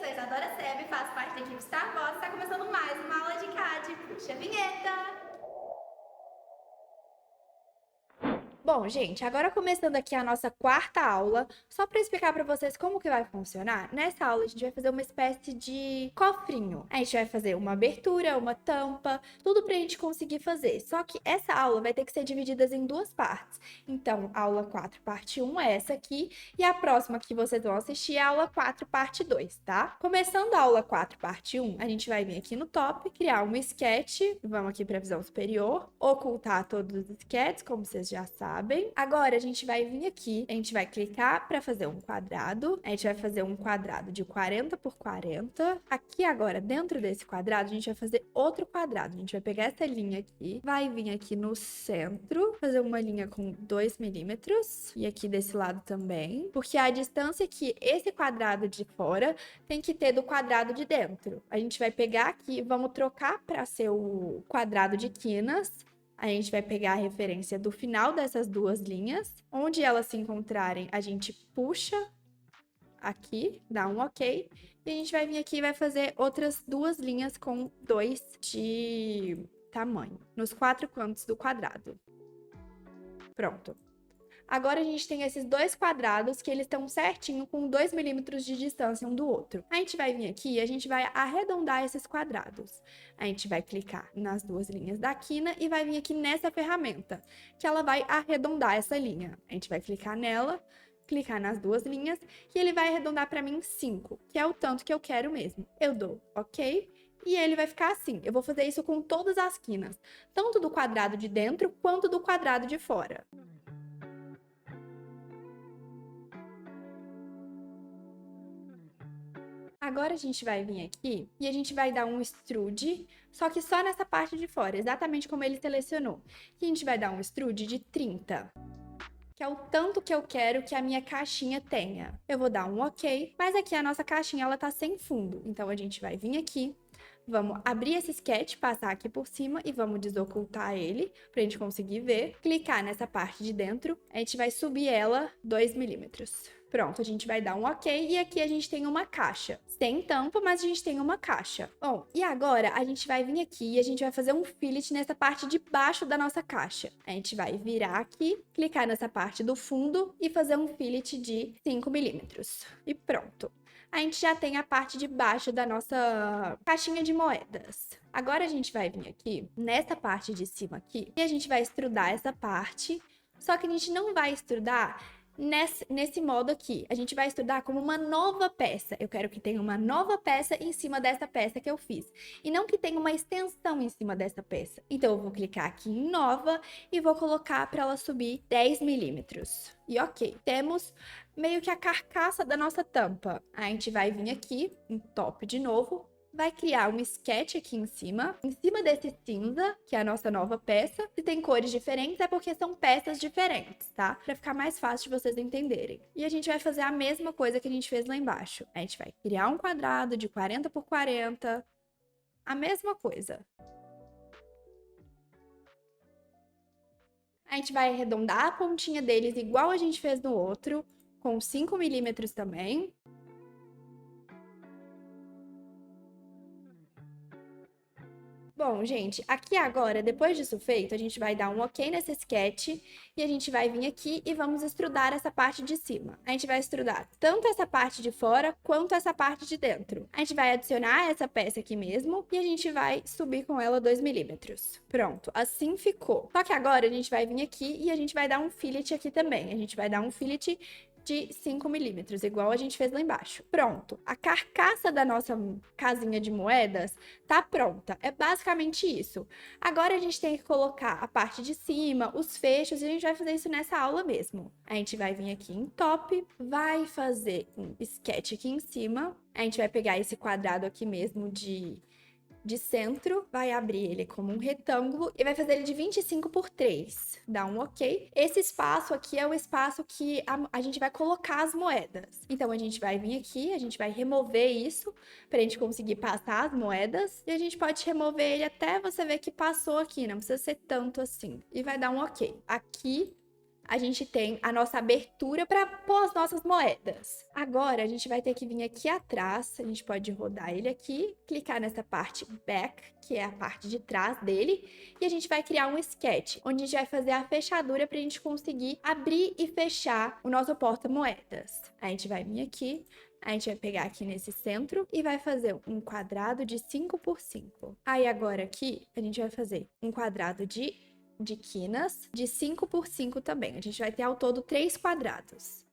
sou Isadora Sebe, faço parte da equipe Star Wars e está começando mais uma aula de CAD. Puxa a vinheta! Bom, gente, agora começando aqui a nossa quarta aula, só para explicar para vocês como que vai funcionar, nessa aula a gente vai fazer uma espécie de cofrinho. A gente vai fazer uma abertura, uma tampa, tudo para a gente conseguir fazer. Só que essa aula vai ter que ser dividida em duas partes. Então, aula 4, parte 1 é essa aqui, e a próxima que vocês vão assistir é a aula 4, parte 2, tá? Começando a aula 4, parte 1, a gente vai vir aqui no top, criar um sketch, vamos aqui para a visão superior, ocultar todos os sketches, como vocês já sabem. Agora a gente vai vir aqui, a gente vai clicar para fazer um quadrado, a gente vai fazer um quadrado de 40 por 40. Aqui agora, dentro desse quadrado, a gente vai fazer outro quadrado. A gente vai pegar essa linha aqui, vai vir aqui no centro, fazer uma linha com 2 milímetros, e aqui desse lado também, porque a distância que esse quadrado de fora tem que ter do quadrado de dentro. A gente vai pegar aqui, vamos trocar para ser o quadrado de quinas. A gente vai pegar a referência do final dessas duas linhas. Onde elas se encontrarem, a gente puxa aqui, dá um ok. E a gente vai vir aqui e vai fazer outras duas linhas com 2 de tamanho, nos 4 cantos do quadrado. Pronto. Agora a gente tem esses dois quadrados que eles estão certinho com 2 milímetros de distância um do outro. A gente vai vir aqui e a gente vai arredondar esses quadrados. A gente vai clicar nas duas linhas da quina e vai vir aqui nessa ferramenta, que ela vai arredondar essa linha. A gente vai clicar nela, clicar nas duas linhas e ele vai arredondar para mim 5, que é o tanto que eu quero mesmo. Eu dou ok. E ele vai ficar assim. Eu vou fazer isso com todas as quinas, tanto do quadrado de dentro quanto do quadrado de fora. Agora a gente vai vir aqui e a gente vai dar um extrude, só que só nessa parte de fora, exatamente como ele selecionou. E a gente vai dar um extrude de 30, que é o tanto que eu quero que a minha caixinha tenha. Eu vou dar um ok, mas aqui a nossa caixinha ela tá sem fundo, então a gente vai vir aqui, vamos abrir esse sketch, passar aqui por cima e vamos desocultar ele pra gente conseguir ver. Clicar nessa parte de dentro, a gente vai subir ela 2 milímetros. Pronto, a gente vai dar um ok e aqui a gente tem uma caixa. Sem tampa, mas a gente tem uma caixa. Bom, e agora a gente vai vir aqui e a gente vai fazer um fillet nessa parte de baixo da nossa caixa. A gente vai virar aqui, clicar nessa parte do fundo e fazer um fillet de 5 milímetros. E pronto. A gente já tem a parte de baixo da nossa caixinha de moedas. Agora a gente vai vir aqui, nessa parte de cima aqui, e a gente vai extrudar essa parte, só que a gente não vai extrudar nesse modo aqui. A gente vai estudar como uma nova peça. Eu quero que tenha uma nova peça em cima dessa peça que eu fiz. E não que tenha uma extensão em cima dessa peça. Então, eu vou clicar aqui em nova e vou colocar para ela subir 10 milímetros. E ok, temos meio que a carcaça da nossa tampa. A gente vai vir aqui em top de novo. Vai criar um sketch aqui em cima desse cinza, que é a nossa nova peça. Se tem cores diferentes, é porque são peças diferentes, tá? Pra ficar mais fácil de vocês entenderem. E a gente vai fazer a mesma coisa que a gente fez lá embaixo. A gente vai criar um quadrado de 40 por 40, a mesma coisa. A gente vai arredondar a pontinha deles igual a gente fez no outro, com 5 milímetros também. Bom, gente, aqui agora, depois disso feito, a gente vai dar um ok nesse sketch e a gente vai vir aqui e vamos extrudar essa parte de cima. A gente vai extrudar tanto essa parte de fora quanto essa parte de dentro. A gente vai adicionar essa peça aqui mesmo e a gente vai subir com ela 2 milímetros. Pronto, assim ficou. Só que agora a gente vai vir aqui e a gente vai dar um fillet aqui também. A gente vai dar um fillet de 5 milímetros, igual a gente fez lá embaixo. Pronto, a carcaça da nossa casinha de moedas tá pronta. É basicamente isso. Agora a gente tem que colocar a parte de cima, os fechos, e a gente vai fazer isso nessa aula mesmo. A gente vai vir aqui em top, vai fazer um sketch aqui em cima. A gente vai pegar esse quadrado aqui mesmo de centro, vai abrir ele como um retângulo e vai fazer ele de 25 por 3. Dá um ok. Esse espaço aqui é o espaço que a gente vai colocar as moedas. Então, a gente vai vir aqui, a gente vai remover isso pra gente conseguir passar as moedas. E a gente pode remover ele até você ver que passou aqui, não precisa ser tanto assim. E vai dar um ok. Aqui a gente tem a nossa abertura para pôr as nossas moedas. Agora, a gente vai ter que vir aqui atrás, a gente pode rodar ele aqui, clicar nessa parte back, que é a parte de trás dele, e a gente vai criar um sketch, onde a gente vai fazer a fechadura para a gente conseguir abrir e fechar o nosso porta-moedas. A gente vai vir aqui, a gente vai pegar aqui nesse centro e vai fazer um quadrado de 5 por 5. Aí agora aqui, a gente vai fazer um quadrado de quinas de 5 por 5 também. A gente vai ter ao todo 3 quadrados.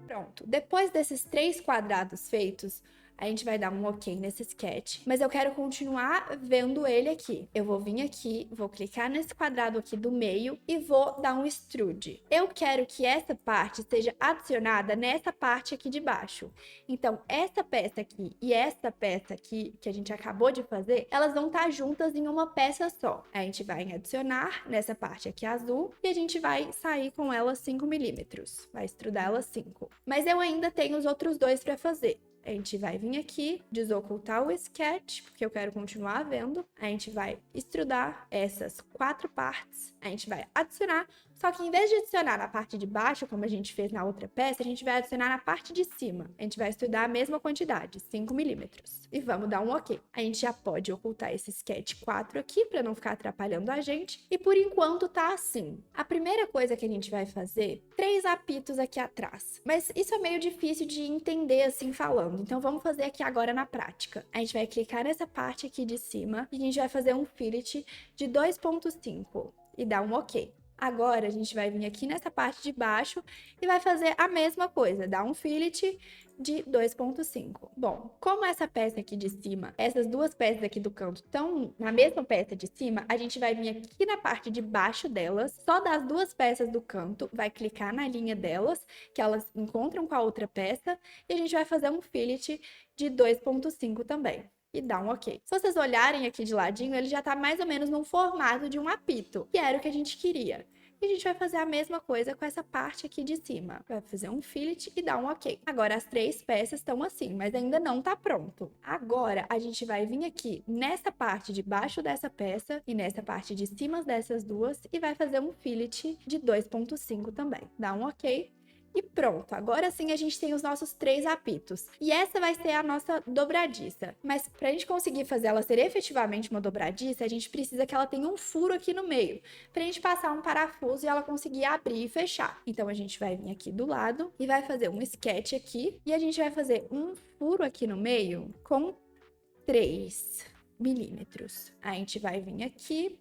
Pronto. Depois desses 3 quadrados feitos, a gente vai dar um ok nesse sketch, mas eu quero continuar vendo ele aqui. Eu vou vir aqui, vou clicar nesse quadrado aqui do meio e vou dar um extrude. Eu quero que essa parte seja adicionada nessa parte aqui de baixo. Então, essa peça aqui e essa peça aqui, que a gente acabou de fazer, elas vão estar juntas em uma peça só. A gente vai em adicionar nessa parte aqui azul e a gente vai sair com ela 5 milímetros. Vai extrudar ela 5. Mas eu ainda tenho os outros dois para fazer. A gente vai vir aqui, desocultar o sketch, porque eu quero continuar vendo. A gente vai extrudar essas 4 partes. A gente vai adicionar, só que em vez de adicionar na parte de baixo, como a gente fez na outra peça, a gente vai adicionar na parte de cima. A gente vai estudar a mesma quantidade, 5 milímetros. E vamos dar um ok. A gente já pode ocultar esse sketch 4 aqui, para não ficar atrapalhando a gente. E por enquanto tá assim. A primeira coisa que a gente vai fazer, 3 apitos aqui atrás. Mas isso é meio difícil de entender assim falando. Então, vamos fazer aqui agora na prática. A gente vai clicar nessa parte aqui de cima e a gente vai fazer um fillet de 2,5 e dar um ok. Agora, a gente vai vir aqui nessa parte de baixo e vai fazer a mesma coisa, dar um fillet de 2,5. Bom, como essa peça aqui de cima, essas duas peças aqui do canto estão na mesma peça de cima, a gente vai vir aqui na parte de baixo delas, só das duas peças do canto, vai clicar na linha delas, que elas encontram com a outra peça, e a gente vai fazer um fillet de 2,5 também. E dá um ok. Se vocês olharem aqui de ladinho, ele já tá mais ou menos no formato de um apito, que era o que a gente queria. E a gente vai fazer a mesma coisa com essa parte aqui de cima. Vai fazer um fillet e dar um ok. Agora, as 3 peças estão assim, mas ainda não tá pronto. Agora, a gente vai vir aqui nessa parte de baixo dessa peça e nessa parte de cima dessas duas e vai fazer um fillet de 2,5 também. Dá um ok. E pronto, agora sim a gente tem os nossos 3 apitos. E essa vai ser a nossa dobradiça. Mas pra gente conseguir fazer ela ser efetivamente uma dobradiça, a gente precisa que ela tenha um furo aqui no meio, pra gente passar um parafuso e ela conseguir abrir e fechar. Então a gente vai vir aqui do lado e vai fazer um sketch aqui. E a gente vai fazer um furo aqui no meio com 3 milímetros. A gente vai vir aqui,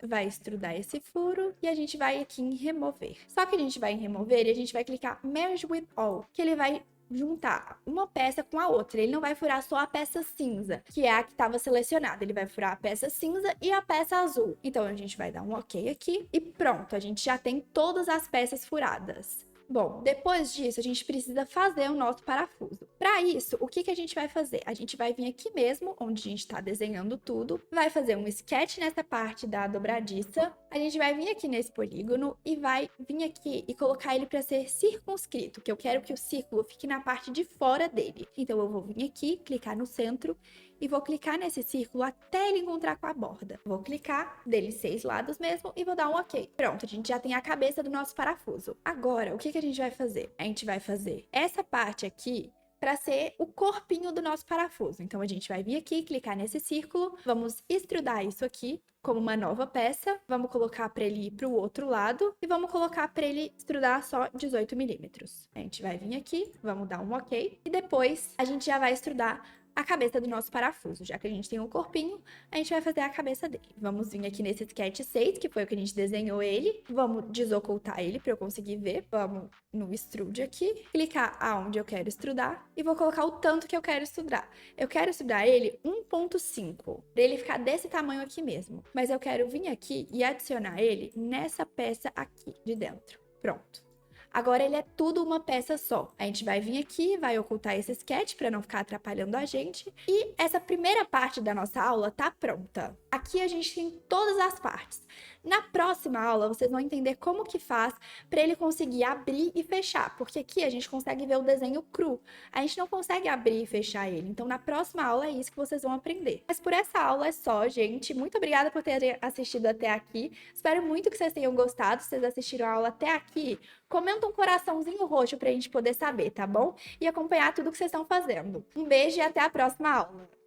vai extrudar esse furo e a gente vai aqui em remover. Só que a gente vai em remover e a gente vai clicar Merge with All, que ele vai juntar uma peça com a outra. Ele não vai furar só a peça cinza, que é a que estava selecionada. Ele vai furar a peça cinza e a peça azul. Então a gente vai dar um ok aqui e pronto, a gente já tem todas as peças furadas. Bom, depois disso, a gente precisa fazer o nosso parafuso. Para isso, o que a gente vai fazer? A gente vai vir aqui mesmo, onde a gente está desenhando tudo, vai fazer um sketch nessa parte da dobradiça, a gente vai vir aqui nesse polígono e vai vir aqui e colocar ele para ser circunscrito, que eu quero que o círculo fique na parte de fora dele. Então, eu vou vir aqui, clicar no centro e vou clicar nesse círculo até ele encontrar com a borda. Vou clicar dele 6 lados mesmo e vou dar um ok. Pronto, a gente já tem a cabeça do nosso parafuso. Agora, o que a gente vai fazer? A gente vai fazer essa parte aqui para ser o corpinho do nosso parafuso. Então, a gente vai vir aqui, clicar nesse círculo, vamos extrudar isso aqui como uma nova peça, vamos colocar para ele ir para o outro lado e vamos colocar para ele extrudar só 18 milímetros. A gente vai vir aqui, vamos dar um ok e depois a gente já vai extrudar a cabeça do nosso parafuso. Já que a gente tem um corpinho, a gente vai fazer a cabeça dele. Vamos vir aqui nesse sketch 6, que foi o que a gente desenhou ele. Vamos desocultar ele para eu conseguir ver. Vamos no extrude aqui, clicar aonde eu quero extrudar e vou colocar o tanto que eu quero extrudar. Eu quero extrudar ele 1,5, para ele ficar desse tamanho aqui mesmo. Mas eu quero vir aqui e adicionar ele nessa peça aqui de dentro. Pronto. Agora ele é tudo uma peça só. A gente vai vir aqui, vai ocultar esse sketch para não ficar atrapalhando a gente. E essa primeira parte da nossa aula tá pronta. Aqui a gente tem todas as partes. Na próxima aula, vocês vão entender como que faz para ele conseguir abrir e fechar, porque aqui a gente consegue ver o desenho cru. A gente não consegue abrir e fechar ele. Então, na próxima aula é isso que vocês vão aprender. Mas por essa aula é só, gente. Muito obrigada por terem assistido até aqui. Espero muito que vocês tenham gostado. Se vocês assistiram a aula até aqui, comenta um coraçãozinho roxo pra gente poder saber, tá bom? E acompanhar tudo que vocês estão fazendo. Um beijo e até a próxima aula.